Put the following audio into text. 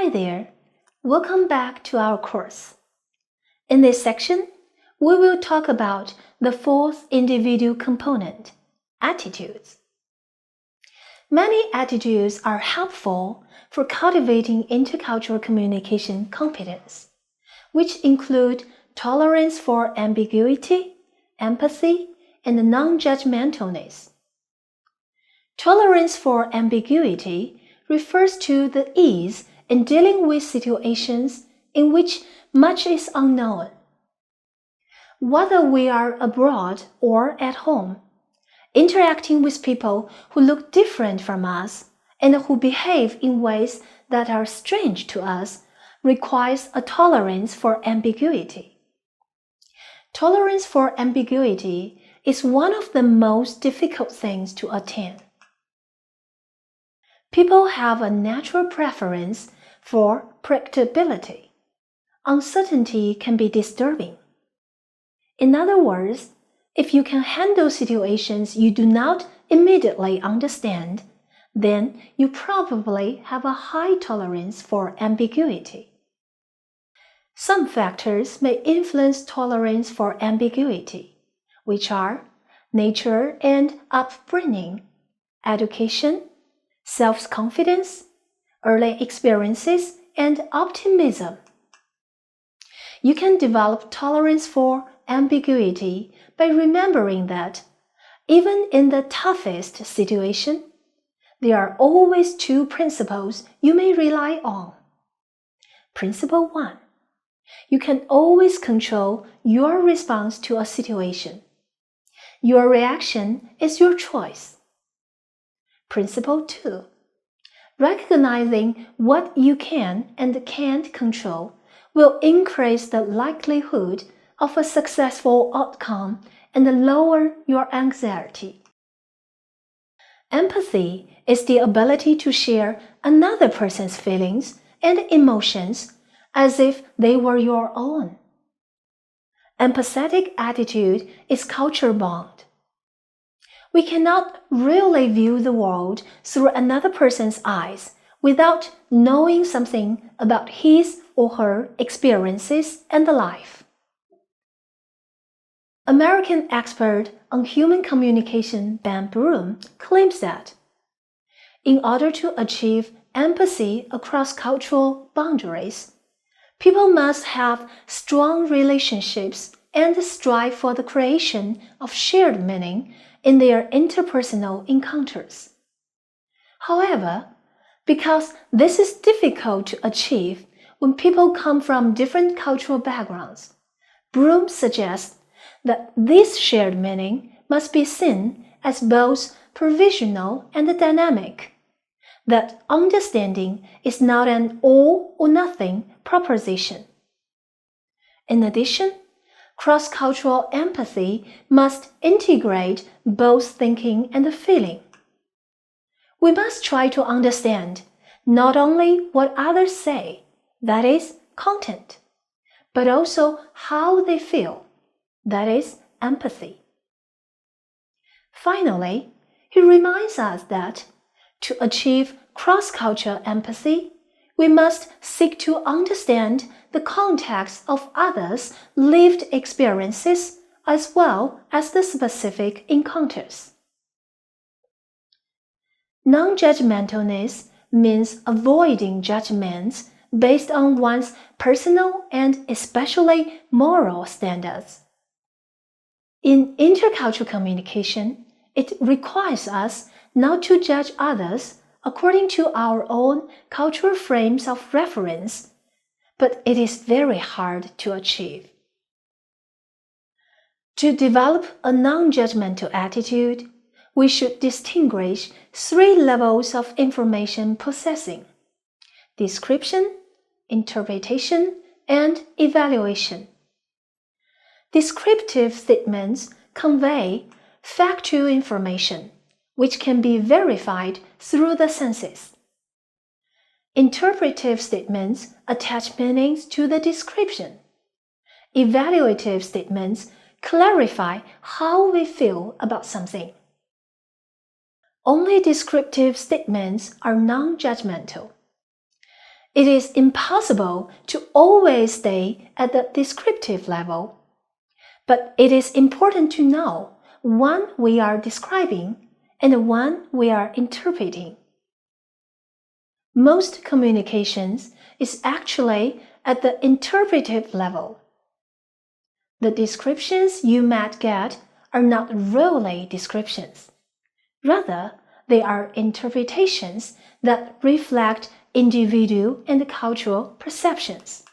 Hi there, welcome back to our course. In this section, we will talk about the fourth individual component, attitudes. Many attitudes are helpful for cultivating intercultural communication competence, which include tolerance for ambiguity, empathy, and non-judgmentalness. Tolerance for ambiguity refers to the ease in dealing with situations in which much is unknown. Whether we are abroad or at home, interacting with people who look different from us and who behave in ways that are strange to us requires a tolerance for ambiguity. Tolerance for ambiguity is one of the most difficult things to attain. People have a natural preference for predictability. Uncertainty can be disturbing. In other words, if you can handle situations you do not immediately understand, then you probably have a high tolerance for ambiguity. Some factors may influence tolerance for ambiguity, which are nature and upbringing, education, self-confidence, early experiences, and optimism. You can develop tolerance for ambiguity by remembering that, even in the toughest situation, there are always two principles you may rely on. Principle 1. You can always control your response to a situation. Your reaction is your choice. Principle 2. Recognizing what you can and can't control will increase the likelihood of a successful outcome and lower your anxiety. Empathy is the ability to share another person's feelings and emotions as if they were your own. Empathetic attitude is culture bound. We cannot really view the world through another person's eyes without knowing something about his or her experiences and life. American expert on human communication Ben Broom claims that, in order to achieve empathy across cultural boundaries, people must have strong relationships and strive for the creation of shared meaning in their interpersonal encounters. However, because this is difficult to achieve when people come from different cultural backgrounds, Broom suggests that this shared meaning must be seen as both provisional and dynamic, that understanding is not an all or nothing proposition. In addition, cross-cultural empathy must integrate both thinking and feeling. We must try to understand not only what others say, that is, content, but also how they feel, that is, empathy. Finally, he reminds us that to achieve cross-cultural empathy, we must seek to understand the context of others' lived experiences as well as the specific encounters. Non-judgmentalness means avoiding judgments based on one's personal and especially moral standards. In intercultural communication, it requires us not to judge others according to our own cultural frames of reference, but it is very hard to achieve. To develop a non-judgmental attitude, we should distinguish three levels of information processing: description, interpretation, and evaluation. Descriptive statements convey factual information, which can be verified through the senses. Interpretive statements attach meanings to the description. Evaluative statements clarify how we feel about something. Only descriptive statements are non-judgmental. It is impossible to always stay at the descriptive level. But it is important to know when we are describing and when we are interpreting. Most communications is actually at the interpretive level. The descriptions you might get are not really descriptions. Rather, they are interpretations that reflect individual and cultural perceptions.